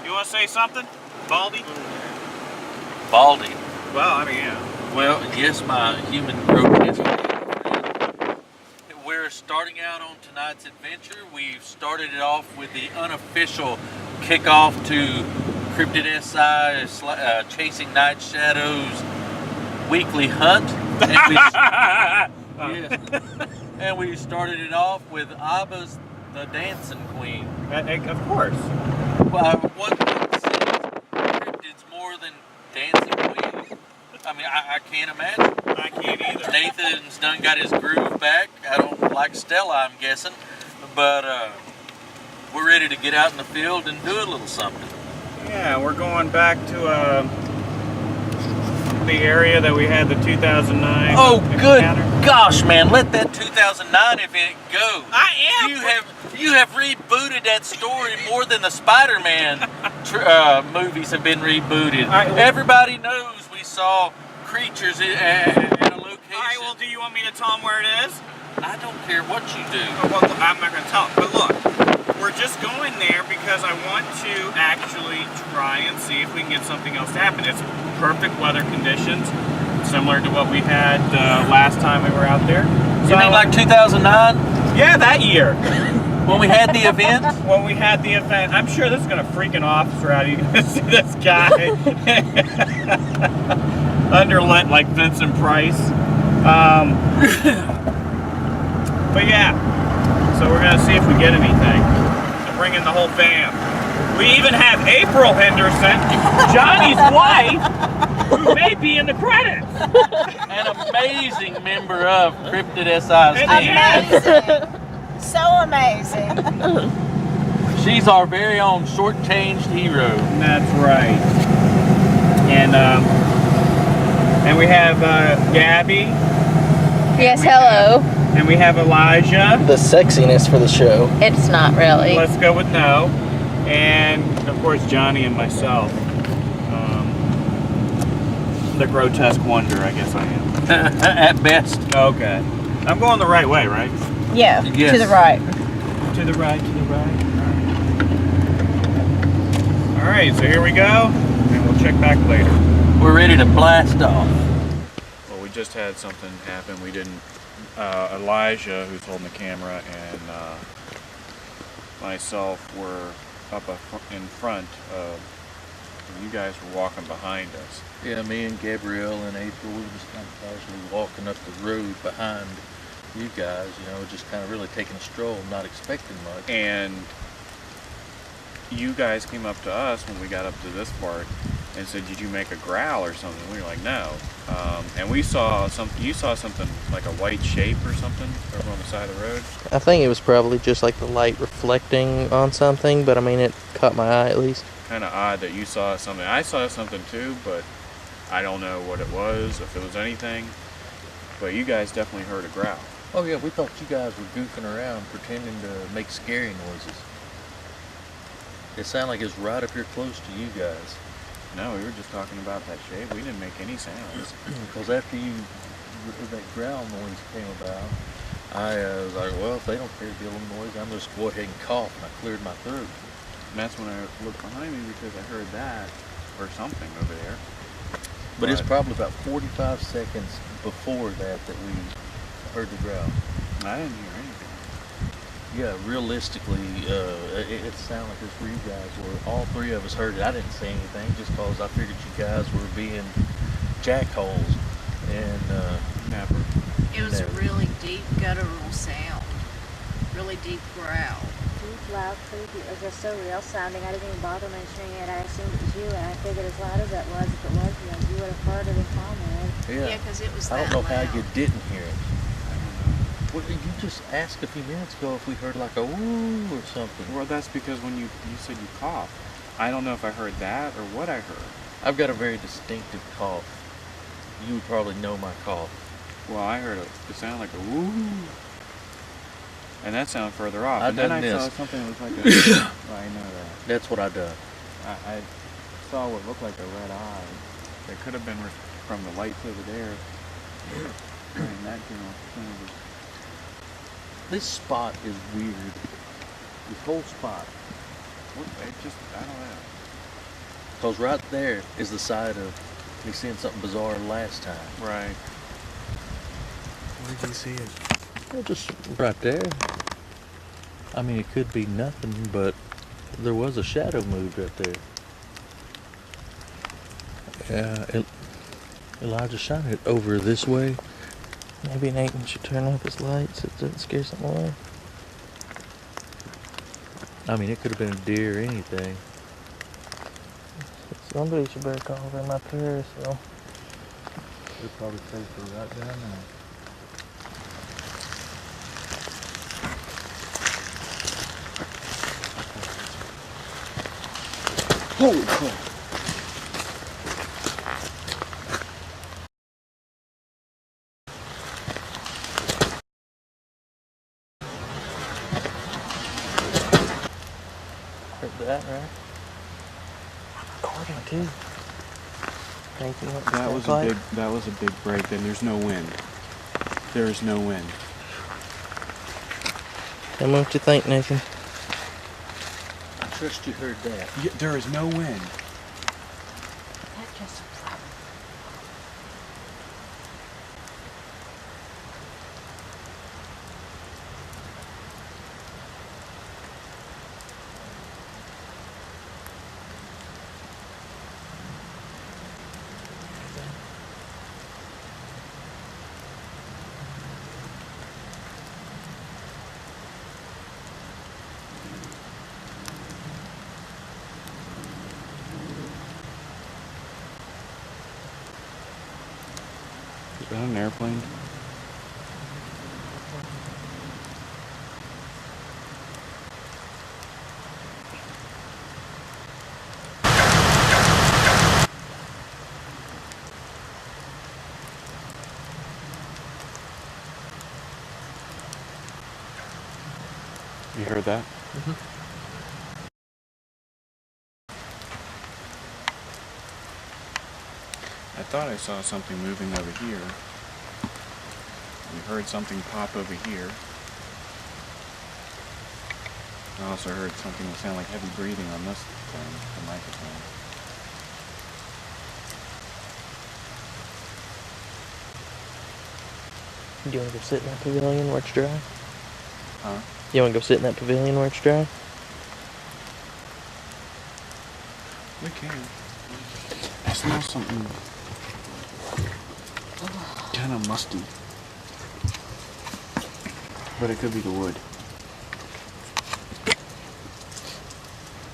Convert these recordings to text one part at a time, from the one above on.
You want to say something, Baldy? Baldy. Well, I mean, yeah. Well, yes, my human grotesque. We're starting out on tonight's adventure. We've started it off with the unofficial kickoff to Cryptid SI Chasing Night Shadows weekly hunt. And we started it off with Abba's the Dancing Queen. Of course. Well, what cryptids more than Dancing Queen? I mean, I can't imagine. I can't either. Nathan's done got his groove back. I don't like Stella, I'm guessing. But we're ready to get out in the field and do a little something. Yeah, we're going back to the area that we had the 2009 good encounter. gosh, man, let that 2009 event go. I am. You have rebooted that story more than the Spider-Man movies have been rebooted. Everybody knows we saw creatures in a location. All right, well, do you want me to tell them where it is? I don't care what you do. Well, I'm not going to tell them. But look, we're just going there because I want to actually try and see if we can get something else to happen. It's perfect weather conditions, similar to what we had last time we were out there. So, you mean like 2009? Yeah, that year. When we had the event? When we had the event. I'm sure this is going to freak an officer out. You're going to see this guy underlit like Vincent Price. But yeah, so we're going to see if we get anything. So bring in the whole fam. We even have April Henderson, Johnny's wife, who may be in the credits. An amazing member of Cryptid SI's team. Amazing. So amazing. She's our very own short-changed hero. That's right. And we have Gabby. Yes, hello. And we have Elijah. The sexiness for the show. It's not really. Let's go with no. And of course Johnny and myself. The grotesque wonder, I guess I am. At best. Okay. I'm going the right way, right? Yeah, yes. to the right. To the right, to the right. Alright, so here we go. And we'll check back later. We're ready to blast off. Well, we just had something happen. We didn't. Elijah, who's holding the camera, and myself were up in front of. You guys were walking behind us. Yeah, me and Gabrielle and April, we were just kind of casually walking up the road behind you guys, you know, just kind of really taking a stroll, not expecting much. And you guys came up to us when we got up to this part and said, "Did you make a growl or something?" We were like, "No." And we saw something. You saw something like a white shape or something over on the side of the road. I think it was probably just like the light reflecting on something, but I mean, it caught my eye at least. Kind of odd that you saw something. I saw something too, but I don't know what it was, if it was anything. But you guys definitely heard a growl. Oh yeah, we thought you guys were goofing around, pretending to make scary noises. It sounded like it was right up here close to you guys. No, we were just talking about that shape. We didn't make any sounds. Because after that growl noise came about, I was like, well, if they don't care to deal with noise, I'm just go ahead and cough, and I cleared my throat. And that's when I looked behind me because I heard that or something over there. But it's probably about 45 seconds before that we heard the growl. I didn't hear anything. Yeah, realistically, it sounded like this for you guys. Where all three of us heard it. I didn't say anything just because I figured you guys were being jackholes. And never. It was a really deep guttural sound. Really deep growl. Deep, loud, creepy. It was just so real sounding. I didn't even bother mentioning it. I assumed it was you, and I figured as loud as it was, if it was you, you would have heard it and commented. Yeah, because it was that I don't know how loud. you didn't hear it. Well, you just asked a few minutes ago if we heard like a woo or something. Well, that's because when you said you coughed. I don't know if I heard that or what I heard. I've got a very distinctive cough. You would probably know my cough. Well, I heard it sounded like a woo. And that sounded further off. And then I saw something that was like a... well, I know that. That's what I done. I saw what looked like a red eye. That could have been from the lights over there. And that general thing. This spot is weird. This whole spot. It just, I don't know. Because right there is the side of me seeing something bizarre last time. Right. Where did you see it? Well, just right there. I mean, it could be nothing, but there was a shadow moved right there. Yeah, Elijah shined it over this way. Maybe Nathan should turn off his lights. It doesn't scare something away. I mean, it could have been a deer or anything. Somebody should better call them up here, so. They're probably safer right down there. Holy crap. Heard that, right? Recording too. Nathan, what does That look like? that was a big break. Then there's no wind. There is no wind. Tell me what you think, Nathan. I trust you heard that. Yeah, there is no wind. That just Is that an airplane? You heard that? I thought I saw something moving over here. We heard something pop over here. I also heard something that sounded like heavy breathing on this thing, the microphone. Do you want to go sit in that pavilion where it's dry? Huh? You want to go sit in that pavilion where it's dry? We can. I smell something kind of musty. But it could be the wood.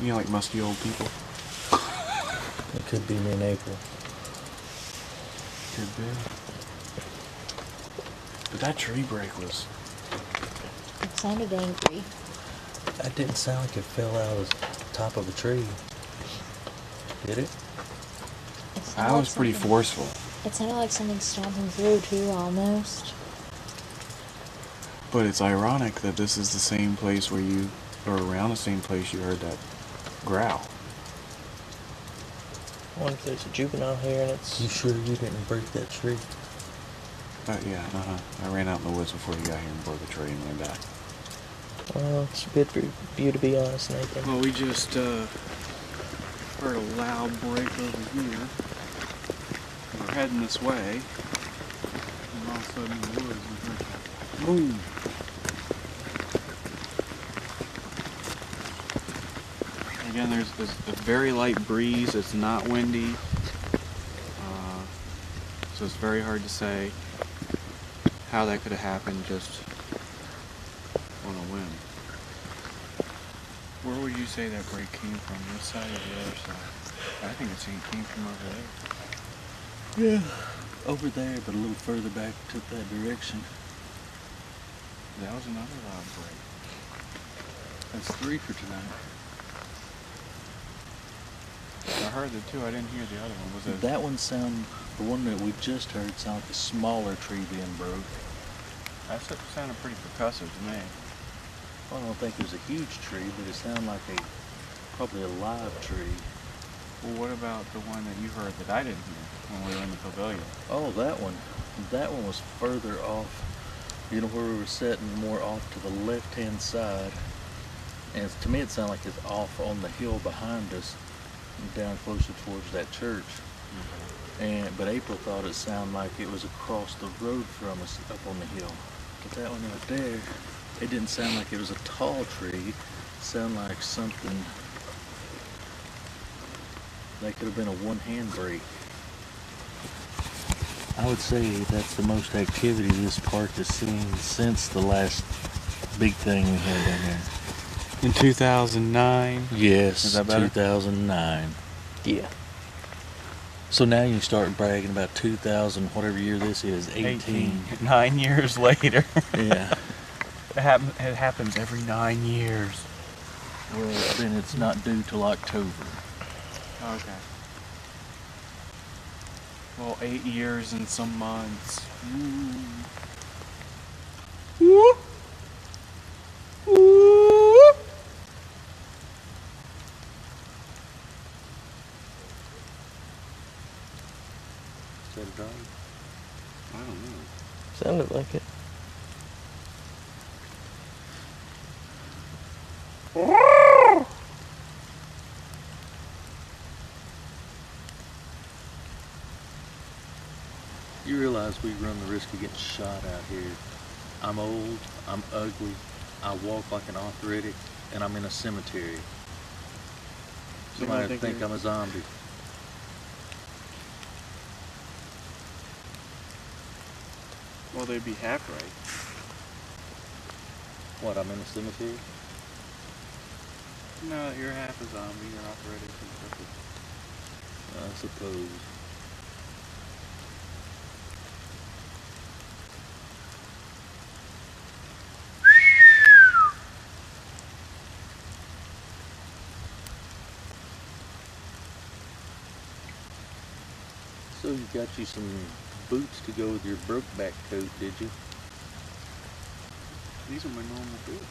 You know, like musty old people? It could be me in April. Could be. But that tree break was... it sounded angry. That didn't sound like it fell out of the top of a tree. Did it? It sounded That like was pretty something- forceful. It sounded like something stomping through too, almost. But it's ironic that this is the same place where you, or around the same place you heard that growl. I wonder if there's a juvenile here and it's... You sure you didn't break that tree? Yeah, I ran out in the woods before you got here and broke the tree and went back. Well, it's good for you to be honest, Nathan. Well, we just heard a loud break over here. We're heading this way, and all of a sudden in the woods we heard that boom. Again, there's a very light breeze. It's not windy, so it's very hard to say how that could have happened just on a whim. Where would you say that break came from? This side or the other side? I think it came from over there. Yeah. Over there, but a little further back took that direction. That was another loud break. That's 3 for tonight. I heard the two. I didn't hear the other one. Was it? That one the one that we just heard sounded like a smaller tree being broke. That sounded pretty percussive to me. I don't think it was a huge tree, but it sounded like probably a live tree. Well, what about the one that you heard that I didn't hear when we were in the pavilion? Oh, that one. That one was further off. You know where we were sitting, more off to the left-hand side. And to me, it sounded like it's off on the hill behind us, down closer towards that church. But April thought it sounded like it was across the road from us up on the hill. But that one right there, it didn't sound like it was a tall tree. It sounded like something that could have been a one-hand brake. I would say that's the most activity this park has seen since the last big thing we had down there. In 2009? Yes, Is that better? 2009. Yeah. So now you start bragging about 2000, whatever year this is, 18. 9 years later. Yeah. It happens every 9 years. Well, then it's not due till October. Okay. Well, 8 years and some months. Is that a dog? I don't know. Sounded like it. You realize we run the risk of getting shot out here. I'm old, I'm ugly, I walk like an arthritic, and I'm in a cemetery. Somebody think I'm a zombie. Well, they'd be half right. What, I'm in a cemetery? No, you're half a zombie. You're operating from I suppose. So you got you some boots to go with your Brokeback coat, did you? These are my normal boots.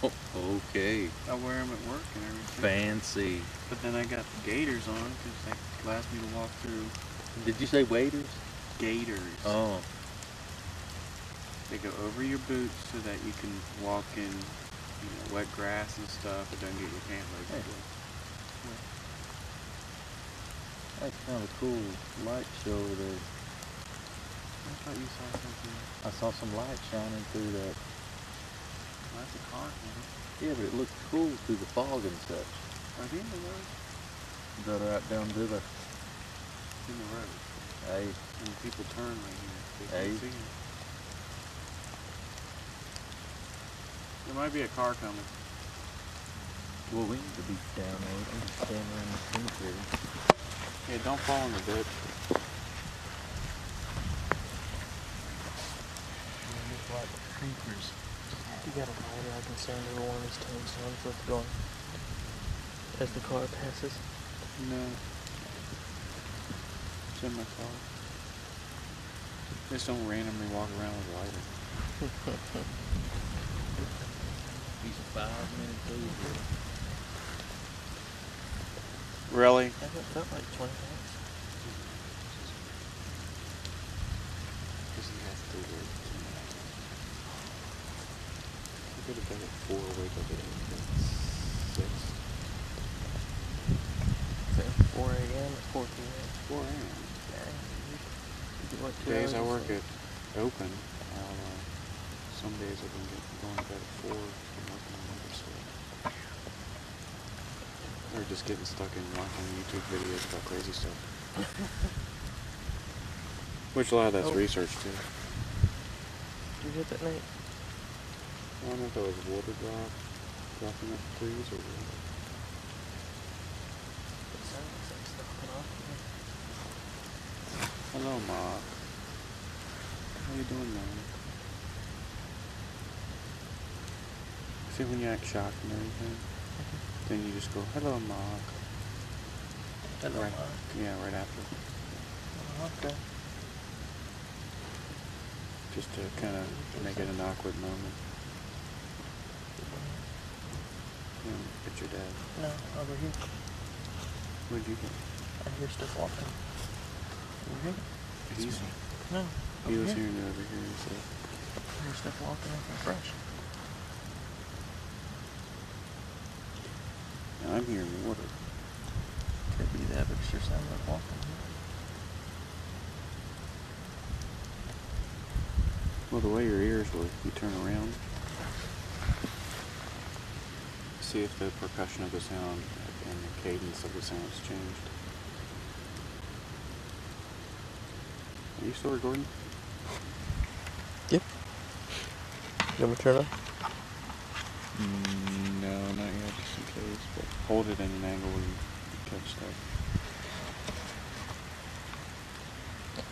Oh, okay. I wear them at work and everything. Fancy. But then I got the gaiters on because they last me to walk through. Did you say waders? Gaiters. Oh. They go over your boots so that you can walk in, wet grass and stuff. It doesn't get your pant legs Hey. wet. That's kind of a cool light show over there. I thought you saw something. I saw some light shining through that. Well, that's a car coming. Yeah, but it looked cool through the fog and such. Are they in the road? Got right down to the. In the road. Hey, And people turn right here. They Hey. can't see them. There might be a car coming. well, we need to be down there. I'm just standing around the cemetery. Yeah, don't fall in the ditch. Creepers. You got a lighter I can send over one of these tombstones with going as the car passes. No. It's in my car. Just don't randomly walk around with a lighter. He's 5 minutes over. Really? I felt like 20 minutes. Because he has to work. He could have done it 4, wake up at 6. So 4 a.m. or 4 p.m. 4 a.m. Dang. You get, what, 2 Days I hours of work sleep? at open, some days I can get going to bed at 4 and working on other stuff. Or just getting stuck in watching YouTube videos about crazy stuff. Which a lot of that's Oh. research too. You hit that night? I don't know if that was water dropping up trees or what. It sounds like something's knocking off. Hello, Ma. How you doing, man? See when you act shocked and everything? Then you just go, hello, Ma. Hello, Right. Mark. Yeah, right after. Oh, okay. Just to kind of make it an awkward moment. You know, it's your dad. No, over here. Where'd you go? I hear stuff walking. Over here? He's, No, he over was here. hearing it over here, so. I hear stuff walking over fresh. down here in the water. Could be that, but it sure sounds like walking. Well, the way your ears were, you turn around. See if the percussion of the sound and the cadence of the sound's changed. Are you still recording? Yep. You want me to turn it on? No, not yet, just in case. But hold it in an angle where you catch stuff.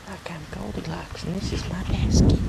Look, I'm Goldilocks, and this is my basket.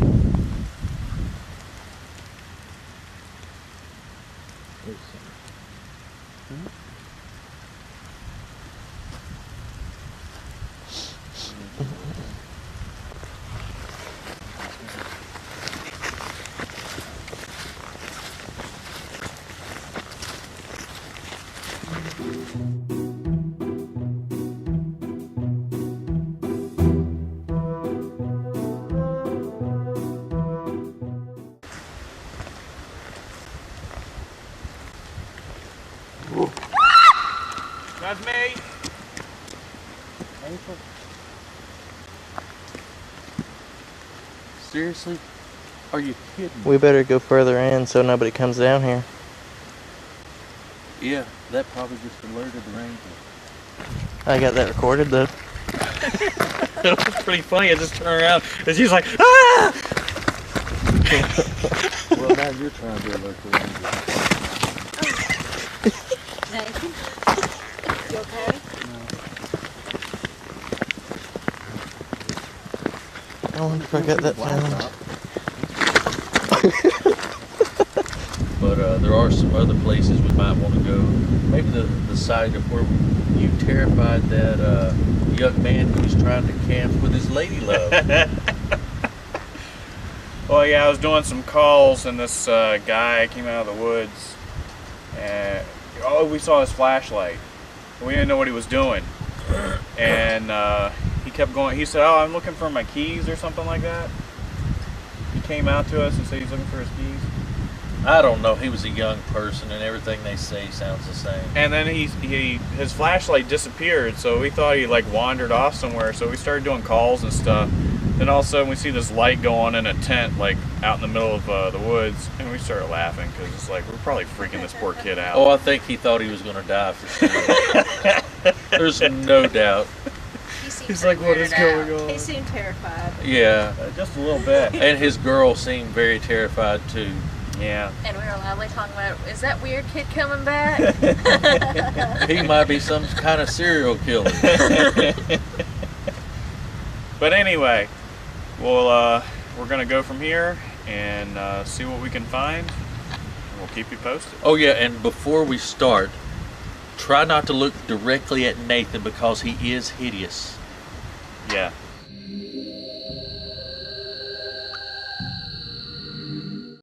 That's me! Seriously? Are you kidding? We better go further in so nobody comes down here. Yeah, that probably just alerted the ranger. I got that recorded though. It was pretty funny. I just turned around and she's like, ah! Well, now you're trying to alert the ranger. Nathan? You okay? I wonder if I got that sound. But there are some other places we might want to go. Maybe the site of where you terrified that young man who was trying to camp with his lady love. Well, yeah, I was doing some calls and this guy came out of the woods and we saw his flashlight. We didn't know what he was doing. And he kept going. He said, "Oh, I'm looking for my keys," or something like that. He came out to us and said he's looking for his keys. I don't know. He was a young person, and everything they say sounds the same. And then his flashlight disappeared, so we thought he like wandered off somewhere. So we started doing calls and stuff. Then all of a sudden we see this light go on in a tent, like out in the middle of the woods, and we started laughing because it's like we're probably freaking this poor kid out. Oh, I think he thought he was going to die for sure. There's no doubt. He's like, what is going on? He seemed terrified. Yeah, Just a little bit. and his girl seemed very terrified too. Yeah. And we were loudly talking about, is that weird kid coming back? He might be some kind of serial killer. But anyway, we're gonna go from here and see what we can find. We'll keep you posted. Oh yeah, and before we start, try not to look directly at Nathan because he is hideous. Yeah.